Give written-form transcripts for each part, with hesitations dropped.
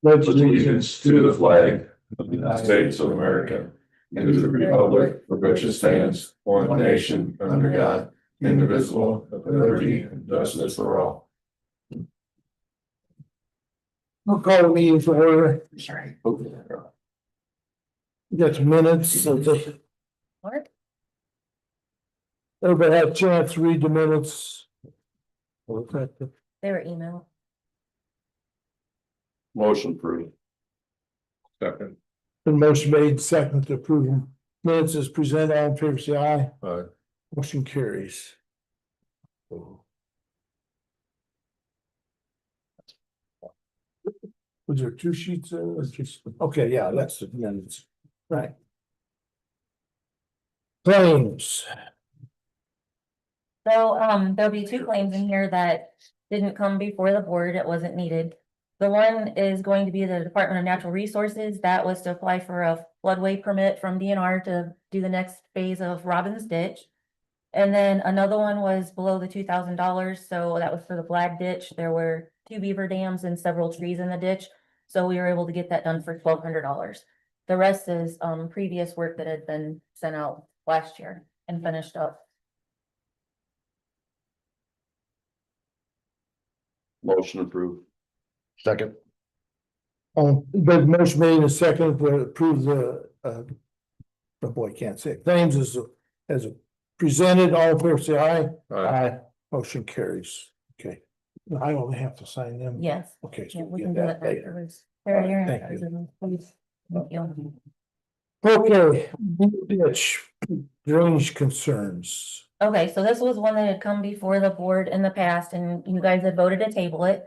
pledge allegiance to the flag of the United States of America and to the republic for which it stands, one nation, under God, indivisible, with liberty and justice for all. We'll call the meeting to order. Sorry. We got some minutes. What? Everybody have a chance to read the minutes. They were emailed. Motion approved. Second. The motion made, second to approve minutes as presented. All in favor, say aye. Aye. Motion carries. Was there two sheets there? Or just, okay, yeah, that's the minutes. Right. Claims. So, there'll be two claims in here that didn't come before the board. It wasn't needed. The one is going to be the Department of Natural Resources. That was to apply for a floodway permit from DNR to do the next phase of Robbins Ditch. And then another one was below the $2,000. So that was for the Flag Ditch. There were 2 beaver dams and several trees in the ditch. So we were able to get that done for $1,200. The rest is previous work that had been sent out last year and finished up. Motion approved. Second. But motion made and second to approve the oh boy, can't say it. Claims as presented. All in favor, say aye. Aye. Motion carries. Okay. I only have to sign them. Yes. Okay, so Yeah, we'll we get can do that it later. afterwards. They're here. Thank you. Please. Thank you. Okay, ditch drainage concerns. Okay, so this was one that had come before the board in the past and you guys had voted to table it.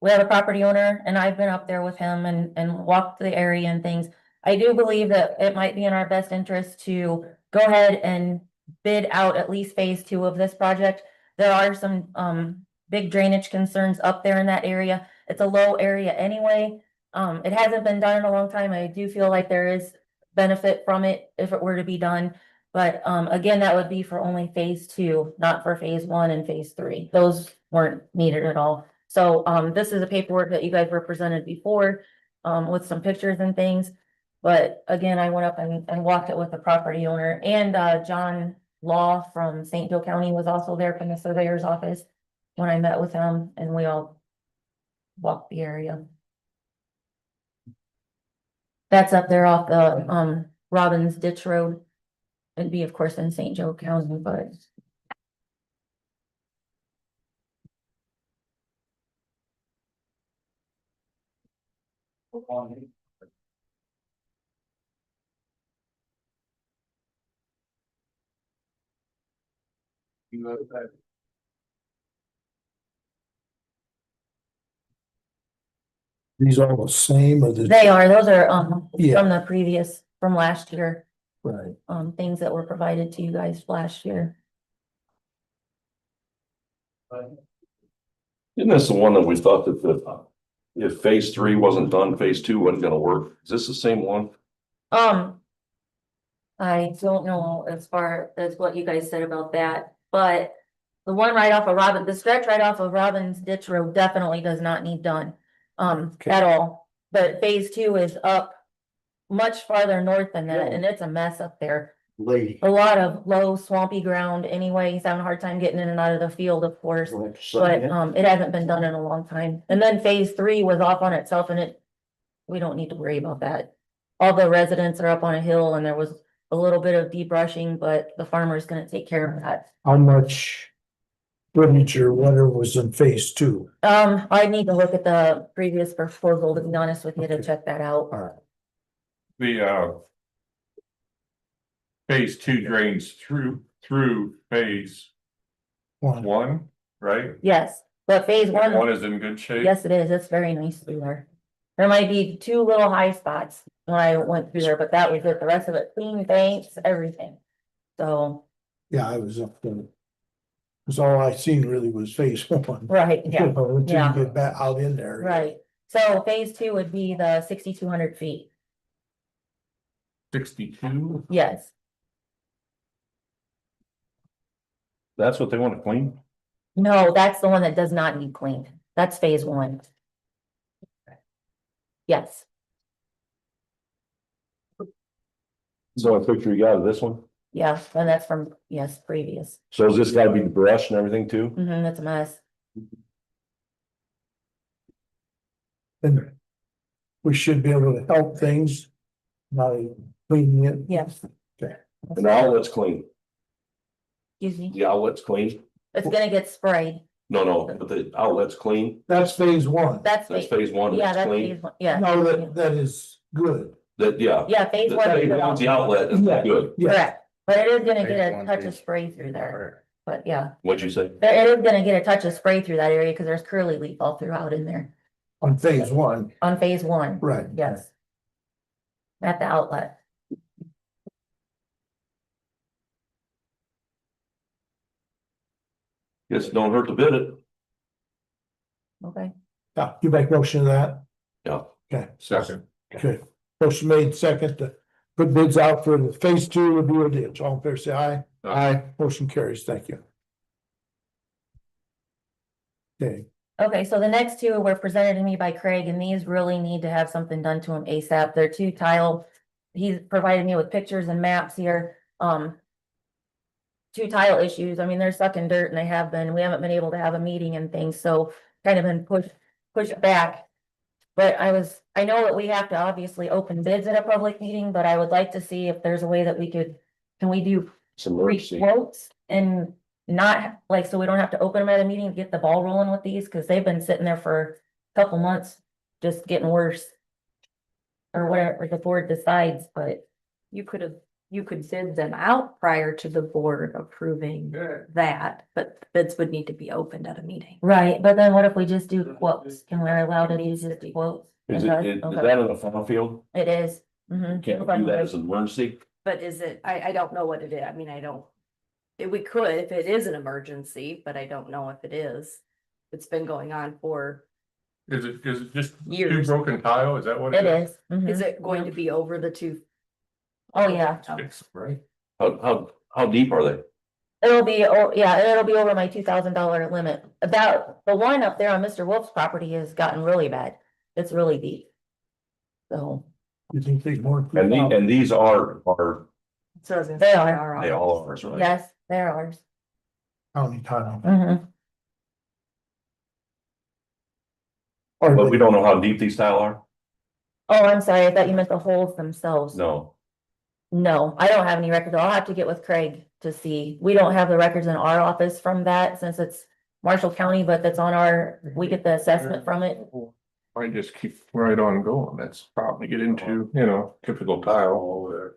We have a property owner and I've been up there with him and walked the area and things. I do believe that it might be in our best interest to go ahead and bid out at least phase 2 of this project. There are some big drainage concerns up there in that area. It's a low area anyway. It hasn't been done in a long time. I do feel like there is benefit from it if it were to be done. But again, that would be for only phase 2, not for phase 1 and phase 3. Those weren't needed at all. So this is a paperwork that you guys were presented before with some pictures and things. But again, I went up and walked it with the property owner, and John Law from St. Joe County was also there from the surveyor's office when I met with him, and we all walked the area. That's up there off the Robbins Ditch Road. It'd be, of course, in St. Joe County, but. These all the same or the? They are, those are Yeah. from the previous, from last year, Right. things that were provided to you guys last year. Isn't this the one that we thought that if phase 3 wasn't done, phase 2 wasn't gonna work? Is this the same one? I don't know as far as what you guys said about that, but the one right off of the stretch right off of Robbins Ditch Road definitely does not need done, Okay. at all. But phase 2 is up much farther north than that, and it's a mess up there. Lady. A lot of low swampy ground anyway. He's having a hard time getting in and out of the field, of course. But it hasn't been done in a long time. And then phase 3 was off on itself and we don't need to worry about that. All the residents are up on a hill and there was a little bit of debrushing, but the farmer's gonna take care of that. How much footage or whatever was in phase 2? I need to look at the previous proposal, to be honest with you, to Okay. check that out. All right. The phase 2 drains through phase One. 1, right? Yes, but phase 1. One is in good shape. Yes, it is. It's very nice through there. There might be 2 little high spots when I went through there, but that was it. The rest of it, clean banks, everything. So, Yeah, I was up there. Cause all I seen really was phase 1. right, yeah, Until you yeah. get back out in there. right. So phase 2 would be the 6,200 feet. 62. Yes, That's what they want to clean? no, that's the one that does not need cleaned. That's phase 1. Yes, So a picture you got of this one? yeah, and that's from, yes, previous. So has this gotta be brushed and everything too? That's a mess. And we should be able to help things by cleaning it. Yes. And the outlet's clean, Excuse me, the outlet's clean? it's gonna get sprayed. No, but the outlet's clean, That's phase one. That's, that's phase one, yeah, it's that's clean, phase one, yeah. No, that is good. that, yeah. Yeah, phase The one. phase one's the outlet, is Yeah. good, Yeah, Correct, but it is gonna Phase get a one, touch of phase spray through there, but yeah. what'd you say? It is gonna get a touch of spray through that area, cause there's curly leaf all throughout in there, on phase one, on phase one, right. yes. At the outlet. Guess it don't hurt to bid it, Okay, Yeah, you make motion of that? yeah. Okay, Second. okay. Motion made second to put bids out for the phase two of the ditch. All in favor, say aye. Aye. Motion carries. Thank you. Okay, okay, so the next two were presented to me by Craig, and these really need to have something done to them ASAP. They're two tile. He's provided me with pictures and maps here, two tile issues. I mean, they're sucking dirt and they have been, we haven't been able to have a meeting and things, so kind of been pushed back. But I know that we have to obviously open bids at a public meeting, but I would like to see if there's a way that can we do Some three emergency. quotes and not, like, so we don't have to open them at a meeting to get the ball rolling with these, cause they've been sitting there for a couple months, just getting worse. Or whatever the board decides, but You could bid them out prior to the board approving that, but bids would need to be opened at a meeting. right, but then what if we just do quotes? Can we allow to use just quotes? Is Okay, it, is okay. that in a farm field? It is. Mhm. Can't we do that as an emergency? But is it, I don't know what it is, I mean, we could if it is an emergency, but I don't know if it is. It's been going on for, Is it just two Years. broken tile? Is that what It it is? is. Mhm. is it going to be over the two? Oh, yeah, It's right. How deep are they? it'll be, it'll be over my $2,000 limit. About the one up there on Mr. Wolf's property has gotten really bad. It's really deep. So, you think they more? And these are, So I was gonna They say, are. they all are, right? yes, they're ours. County tile. Mhm. But we don't know how deep these tile are? Oh, I'm sorry, I thought you meant the holes themselves. No. No, I don't have any records. I'll have to get with Craig to see. We don't have the records in our office from that since it's Marshall County, but that's on we get the assessment from it. I just keep right on going. That's probably get into, typical tile.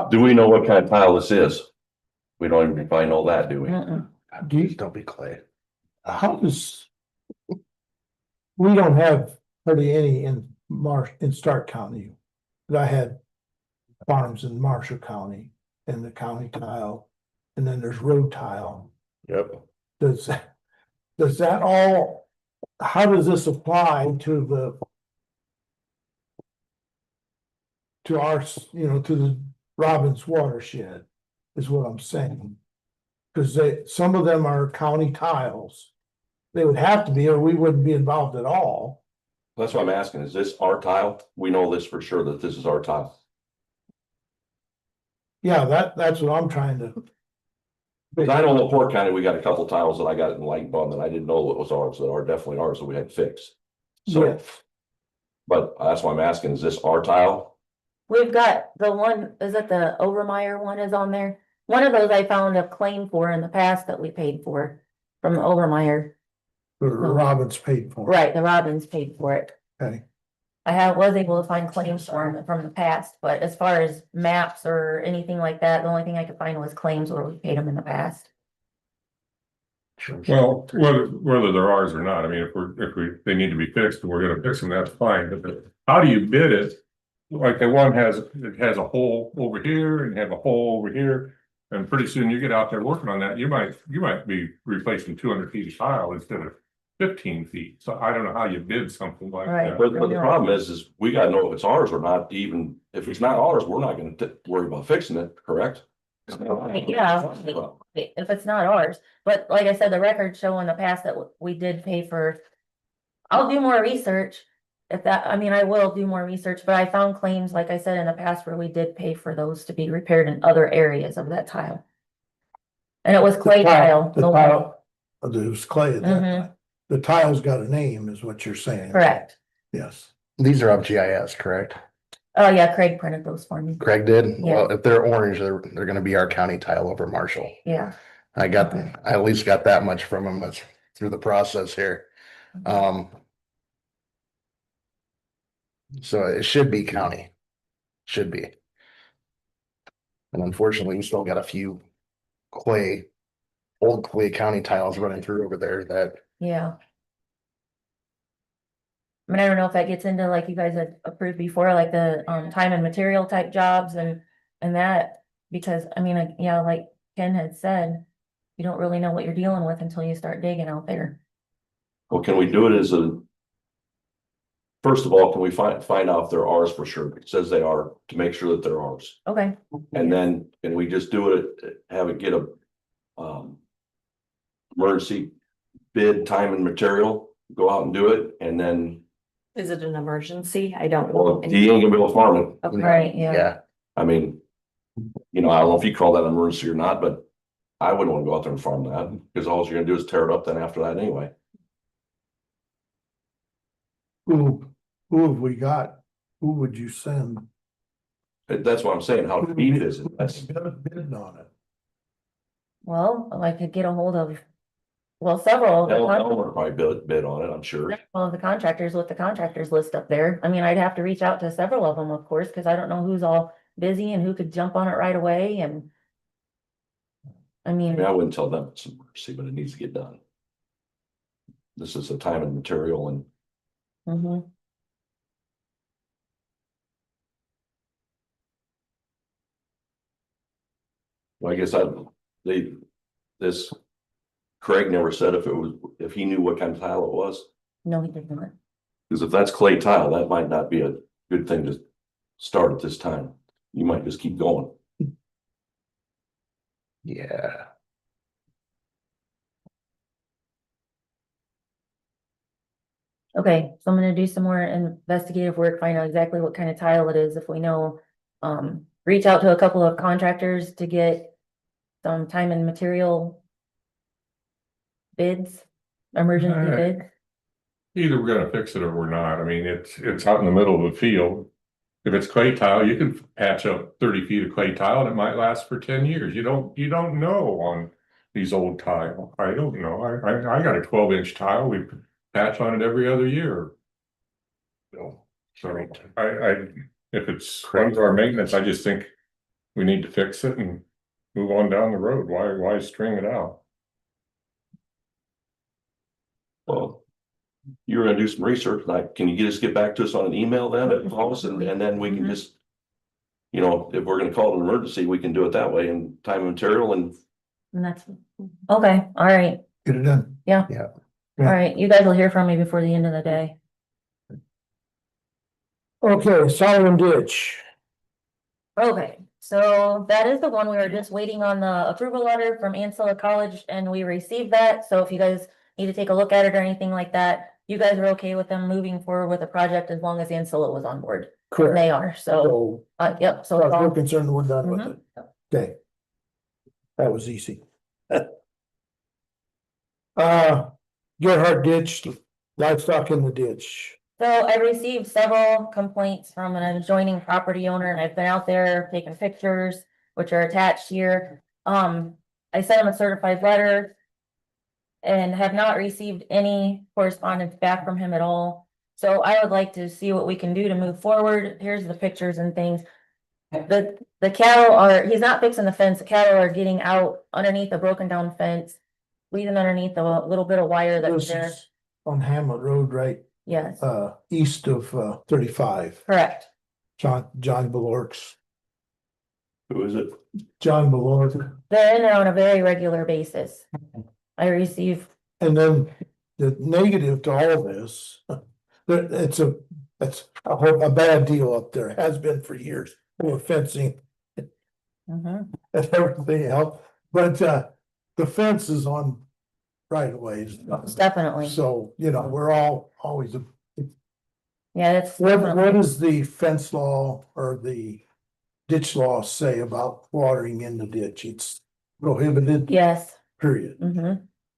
Do we know what kind of tile this is? We don't even probably know that, do we? Mm-mm. Don't be clay. How does? We don't have hardly any in Stark County. But I had farms in Marshall County and the county tile, and then there's road tile. Yep. Does that all, how does this apply to our, to the Robbins watershed, is what I'm saying. Cause some of them are county tiles. They would have to be, or we wouldn't be involved at all. That's what I'm asking. Is this our tile? We know this for sure that this is our tile. Yeah, that's what I'm trying to. Cause I know in LaPorte County, we got a couple tiles that I got in Light Bond that I didn't know what was ours, that are definitely ours that we had fixed. So, Yes, but that's why I'm asking, is this our tile? We've got the one, is it the Overmeyer one is on there? One of those I found a claim for in the past that we paid for from Overmeyer. the Robbins paid for. it. Right, the Robbins paid for it. Okay, was able to find claims for them from the past, but as far as maps or anything like that, the only thing I could find was claims where we paid them in the past. Well, whether they're ours or not, I mean, if they need to be fixed and we're gonna fix them, that's fine, but how do you bid it? Like the one it has a hole over here and have a hole over here. And pretty soon you get out there working on that, you might be replacing 200 feet of tile instead of 15 feet. So I don't know how you bid something like Right. that. But the problem is we gotta know if it's ours or not, even if it's not ours, we're not gonna worry about fixing it, correct? Yeah, if it's not ours, but like I said, the records show in the past that we did pay for. I'll do more research. if that, I mean, I will do more research, but I found claims, like I said, in the past where we did pay for those to be repaired in other areas of that tile. And it was clay tile. The tile, it was clay at that Mhm. time. The tile's got a name is what you're saying. Correct. Yes. These are off GIS, correct? Oh, yeah, Craig printed those for me. Craig did? Yeah. Well, if they're orange, they're gonna be our county tile over Marshall. Yeah. I at least got that much from him through the process here. So it should be county. Should be. And unfortunately, we still got a few old Clay County tiles running through over there that, Yeah. I mean, I don't know if that gets into like you guys had approved before, like the time and material type jobs and that, because I mean, like, yeah, like Ken had said, you don't really know what you're dealing with until you start digging out there. Well, can we do it as first of all, can we find out if they're ours for sure? It says they are, to make sure that they're ours. Okay. And then, can we just do it, have it get a emergency bid, time and material, go out and do it, and then, Is it an emergency? I don't well, know. he ain't gonna be able to farm it. Okay. Right, yeah. yeah. I mean, I don't know if you call that an emergency or not, but I wouldn't want to go out there and farm that, because all you're gonna do is tear it up then after that anyway. Who have we got? Who would you send? That's what I'm saying, how deep is it? That's, Bidding on it. Well, I could get a hold of, well, several of the Elmer probably bid on it, I'm sure. several of the contractors with the contractors list up there. I mean, I'd have to reach out to several of them, of course, because I don't know who's all busy and who could jump on it right away and. I I mean, mean, I wouldn't tell them it's an emergency, but it needs to get done. This is a time and material and mhm. well, I guess this Craig never said if he knew what kind of tile it was, No, he did not. because if that's clay tile, that might not be a good thing to start at this time. You might just keep going. Yeah. Okay, so I'm gonna do some more investigative work, find out exactly what kind of tile it is, if we know. Reach out to a couple of contractors to get some time and material bids, emergency Alright. bids. Either we're gonna fix it or we're not. I mean, it's out in the middle of the field. If it's clay tile, you can patch up 30 feet of clay tile and it might last for 10 years. You don't know on these old tile. I don't know. I got a 12-inch tile. We patch on it every other year. So if it's under our maintenance, I just think we need to fix it and move on down the road. Why string it out? Well, you're gonna do some research, like, can you get back to us on an email then, and then we can just. If we're gonna call it an emergency, we can do it that way, and time and material, and And that's, okay, all right, Get it done. all right, you guys will hear from me before the end of the day. Okay, Solomon Ditch. Okay, so that is the one we were just waiting on the approval letter from Ancilla College and we received that. So if you guys need to take a look at it or anything like that, you guys are okay with them moving forward with the project as long as Ancilla was on board. Correct. They are, so, So, yep, as so far it's as we're all, concerned, we're done with Mhm. it. Okay. That was easy. Gerhard Ditch, livestock in the ditch. so I received several complaints from an adjoining property owner and I've been out there taking pictures, which are attached here. I sent him a certified letter. And have not received any correspondence back from him at all. So I would like to see what we can do to move forward. Here's the pictures and things. The cattle he's not fixing the fence. The cattle are getting out underneath a broken down fence. Leaving underneath a little bit of wire that was This there. is on Hamlet Road, right, Yes, east of 35. correct. John Balork's. who is it? John Balork. They're in there on a very regular basis. I receive, And then the negative to all this, it's a bad deal up there, has been for years, with fencing mhm, and everything else. But the fence is on right of ways. definitely. So, we're always Yeah, that's. What does the fence law or the ditch law say about watering in the ditch? It's prohibited, Yes, period.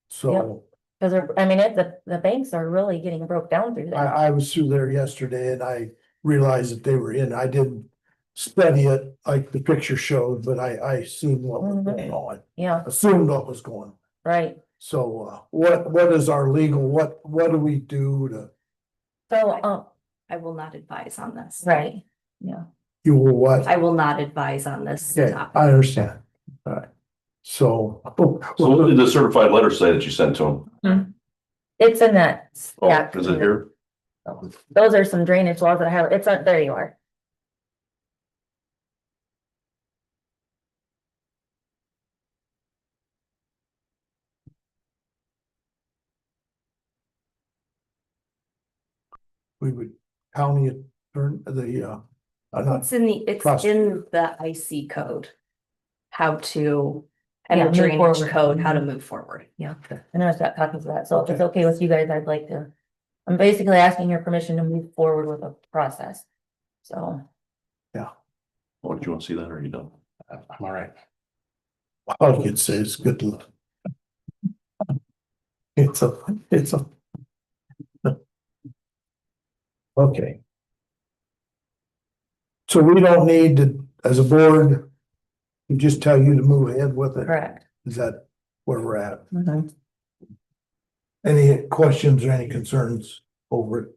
So cause I mean, the banks are really getting broke down through there. I was through there yesterday and I realized that they were in, I didn't study it like the picture showed, but I seen what was going on, Yeah, assumed what was going. right. So, what is our legal, what do we do to, So, I will not advise on this. right, yeah. you will what? I will not advise on this Okay, topic. I understand. All right. So. So what did the certified letter say that you sent to him? It's in that. Oh, Yeah. is it here? Those are some drainage laws that I have, it's, there you are. We would county attorney, not, It's in the IC code. How to, and Yeah, the move drainage forward. code, how to move forward. Yeah, and I've got copies of that, so if it's okay with you guys, I'd like to, I'm basically asking your permission to move forward with the process. So, Oh, do you want to see that or you don't? I'm all right. all I can say is good luck. It's a. Okay. So we don't need to, as a board, we just tell you to move ahead with it. correct. Is that where we're at? Mhm. Any questions or any concerns over it?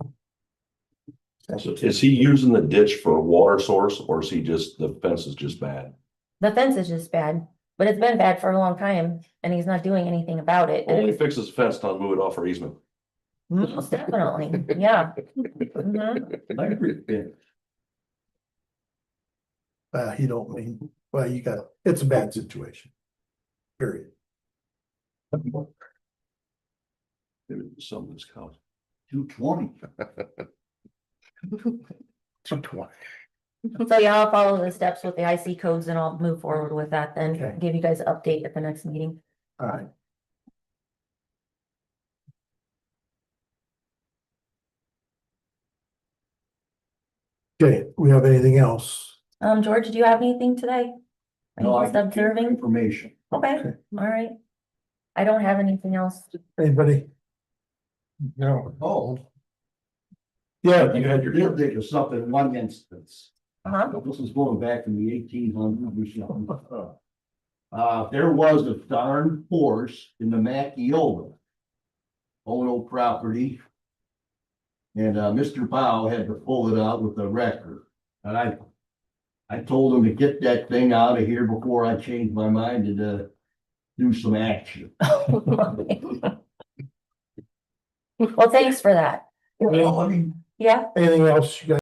So is he using the ditch for a water source or is he just, the fence is just bad? The fence is just bad, but it's been bad for a long time and he's not doing anything about it. Well, when he fixes the fence, don't move it off our easement. Most definitely, yeah. Mhm. You don't mean, well, you got, it's a bad situation. Period. Maybe some of this cows. 220. 220. So yeah, I'll follow the steps with the IC codes and I'll move forward with that Okay. then, give you guys an update at the next meeting. All right. Okay, we have anything else? George, did you have anything today? Are you just observing? Information. Okay, Okay. all right. I don't have anything else. Anybody? No. Oh, Yeah, You had your. They'll think of something, one instance. Uh-huh. This is going back in the 1800s. There was a darn horse in the Macchiola. Ono property. And, Mr. Bow had to pull it out with a wrecker. And I told him to get that thing out of here before I changed my mind and, do some action. Well, thanks for that. Well, I mean, Yeah. anything else you guys